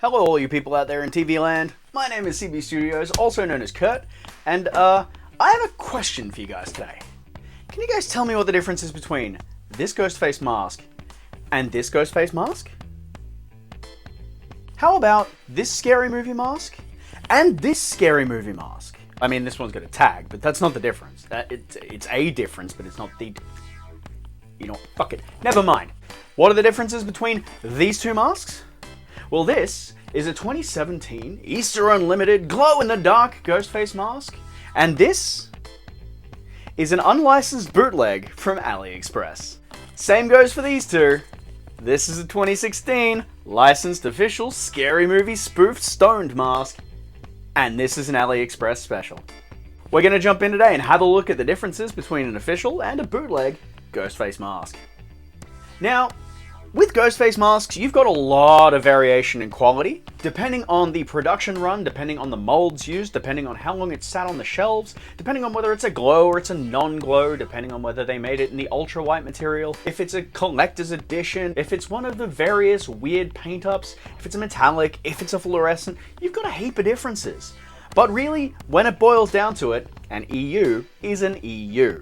Hello all you people out there in TV land, my name is CB Studios, also known as Kurt, and I have a question for you guys today. Can you guys tell me what the difference is between this Ghostface mask and this Ghostface mask? How about this scary movie mask and this scary movie mask? I mean, this one's got a tag, but that's not the difference. It's a difference, but it's not the... You know, fuck it. Never mind. What are the differences between these two masks? Well, this is a 2017 Easter Unlimited glow-in-the-dark Ghostface mask, and this is an unlicensed bootleg from Aliexpress. Same goes for these two. This is a 2016 licensed official scary movie spoofed stoned mask, and this is an Aliexpress special. We're going to jump in today and have a look at the differences between an official and a bootleg Ghostface mask. Now, with Ghostface masks, you've got a lot of variation in quality, depending on the production run, depending on the molds used, depending on how long it's sat on the shelves, depending on whether it's a glow or it's a non-glow, depending on whether they made it in the ultra-white material, if it's a collector's edition, if it's one of the various weird paint-ups, if it's a metallic, if it's a fluorescent, you've got a heap of differences. But really, when it boils down to it, an EU is an EU.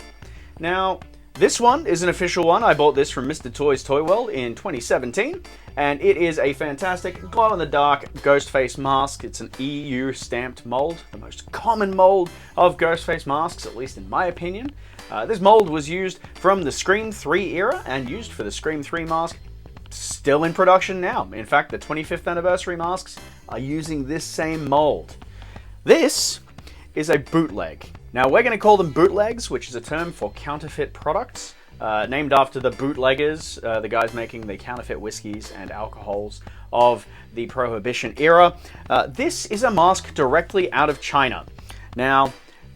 Now, this one is an official one. I bought this from Mr. Toys Toy World in 2017, and it is a fantastic glow-in-the-dark Ghostface mask. It's an EU stamped mold, the most common mold of Ghostface masks, at least in my opinion. This mold was used from the Scream 3 era and used for the Scream 3 mask, still in production now. In fact, the 25th anniversary masks are using this same mold. This is a bootleg. Now, we're going to call them bootlegs, which is a term for counterfeit products, named after the bootleggers, the guys making the counterfeit whiskeys and alcohols of the Prohibition era. This is a mask directly out of China. Now,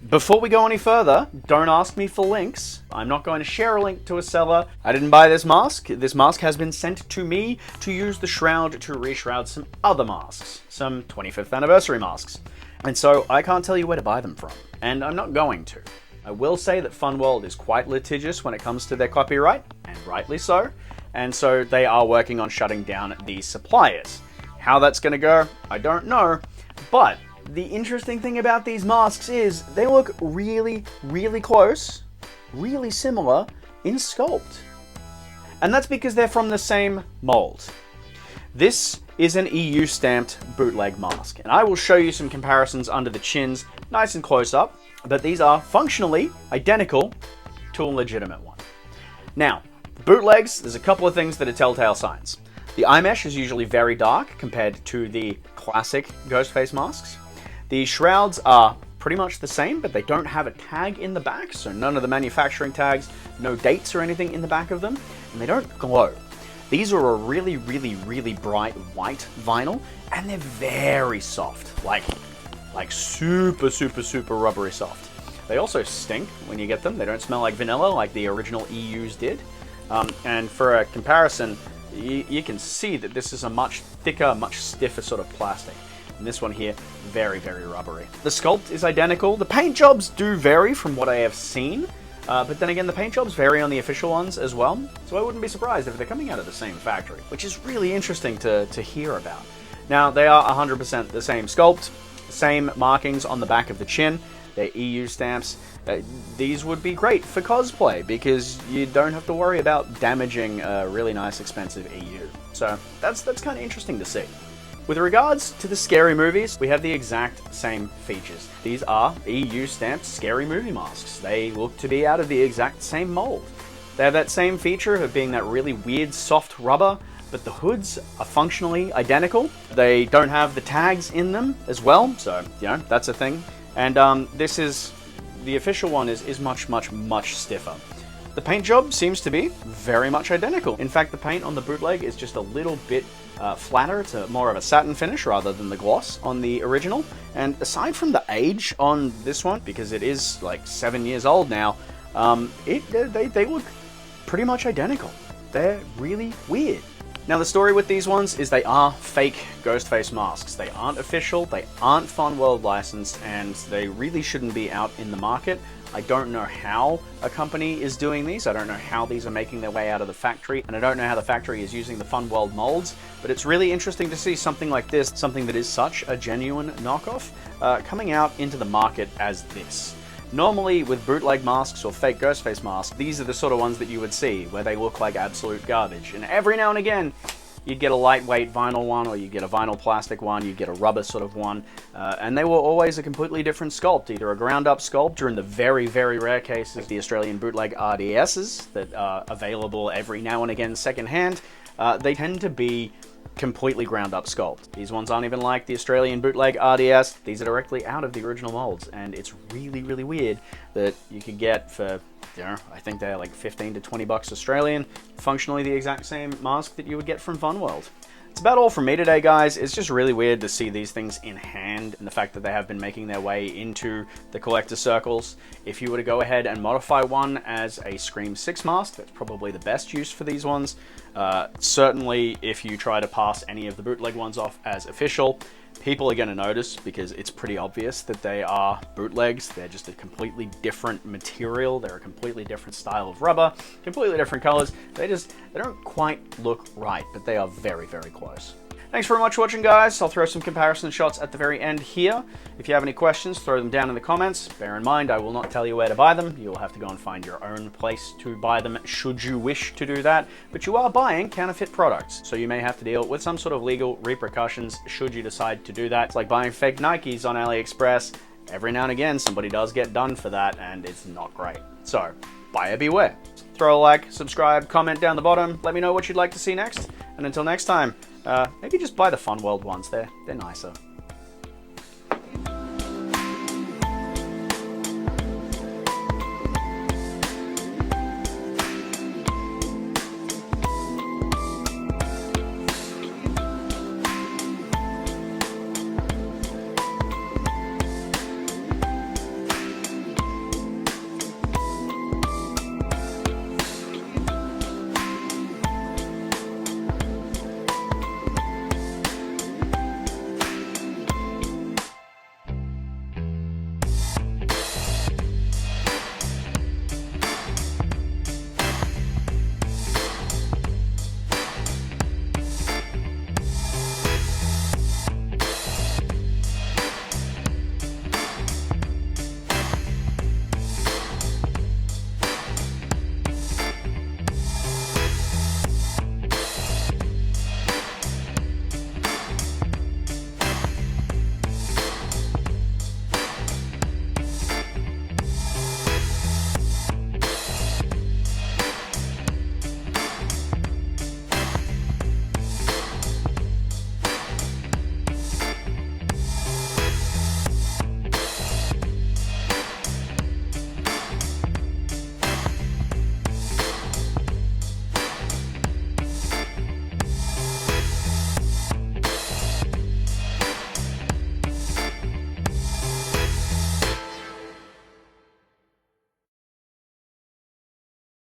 before we go any further, don't ask me for links. I'm not going to share a link to a seller. I didn't buy this mask. This mask has been sent to me to use the shroud to reshroud some other masks, some 25th anniversary masks. And so I can't tell you where to buy them from, and I'm not going to. I will say that Funworld is quite litigious when it comes to their copyright, and rightly so, and so they are working on shutting down these suppliers. How that's going to go, I don't know, but the interesting thing about these masks is they look really, really close, really similar in sculpt. And that's because they're from the same mold. This is an EU stamped bootleg mask, and I will show you some comparisons under the chins, nice and close up, but these are functionally identical to a legitimate one. Now, bootlegs, there's a couple of things that are telltale signs. The eye mesh is usually very dark compared to the classic Ghostface masks. The shrouds are pretty much the same, but they don't have a tag in the back, so none of the manufacturing tags, no dates or anything in the back of them, and they don't glow. These are a really, really, really bright white vinyl, and they're very soft, like super, super, super rubbery soft. They also stink when you get them. They don't smell like vanilla like the original EUs did. And for a comparison, you can see that this is a much thicker, much stiffer sort of plastic. And this one here, very, very rubbery. The sculpt is identical. The paint jobs do vary from what I have seen. But then again, the paint jobs vary on the official ones as well, so I wouldn't be surprised if they're coming out of the same factory, which is really interesting to hear about. Now, they are 100% the same sculpt, same markings on the back of the chin, they're EU stamps. These would be great for cosplay, because you don't have to worry about damaging a really nice, expensive EU. So that's kind of interesting to see. With regards to the scary movies, we have the exact same features. These are EU stamped scary movie masks. They look to be out of the exact same mold. They have that same feature of being that really weird soft rubber, but the hoods are functionally identical. They don't have the tags in them as well, so, you know, that's a thing. And the official one is much, much, much stiffer. The paint job seems to be very much identical. In fact, the paint on the bootleg is just a little bit flatter. It's more of a satin finish rather than the gloss on the original. And aside from the age on this one, because it is like 7 years old now, they look pretty much identical. They're really weird. Now, the story with these ones is they are fake Ghostface masks. They aren't official, they aren't Funworld licensed, and they really shouldn't be out in the market I don't know how a company is doing these. I don't know how these are making their way out of the factory, and I don't know how the factory is using the Funworld molds, but it's really interesting to see something like this, something that is such a genuine knockoff, coming out into the market as this. Normally, with bootleg masks or fake Ghostface masks, these are the sort of ones that you would see, where they look like absolute garbage. And every now and again, you'd get a lightweight vinyl one, or you get a vinyl plastic one, you get a rubber sort of one, and they were always a completely different sculpt, either a ground-up sculpt, or in the very, very rare cases, the Australian bootleg RDSs that are available every now and again secondhand, they tend to be completely ground up sculpt. These ones aren't even like the Australian bootleg RDS. These are directly out of the original molds, and it's really, really weird that you could get for, you know, I think they're like 15 to 20 bucks Australian, functionally the exact same mask that you would get from Funworld. It's about all from me today, guys. It's just really weird to see these things in hand, and the fact that they have been making their way into the collector circles. If you were to go ahead and modify one as a Scream 6 mask, that's probably the best use for these ones. Certainly, if you try to pass any of the bootleg ones off as official, people are going to notice, because it's pretty obvious that they are bootlegs. They're just a completely different material. They're a completely different style of rubber, completely different colors. They don't quite look right, but they are very, very close. Thanks very much for watching, guys. I'll throw some comparison shots at the very end here. If you have any questions, throw them down in the comments. Bear in mind, I will not tell you where to buy them. You'll have to go and find your own place to buy them, should you wish to do that. But you are buying counterfeit products, so you may have to deal with some sort of legal repercussions should you decide to do that. It's like buying fake Nikes on Aliexpress. Every now and again, somebody does get done for that, and it's not great. So, buyer beware. Throw a like, subscribe, comment down the bottom. Let me know what you'd like to see next. And until next time, maybe just buy the Funworld ones. They're nicer.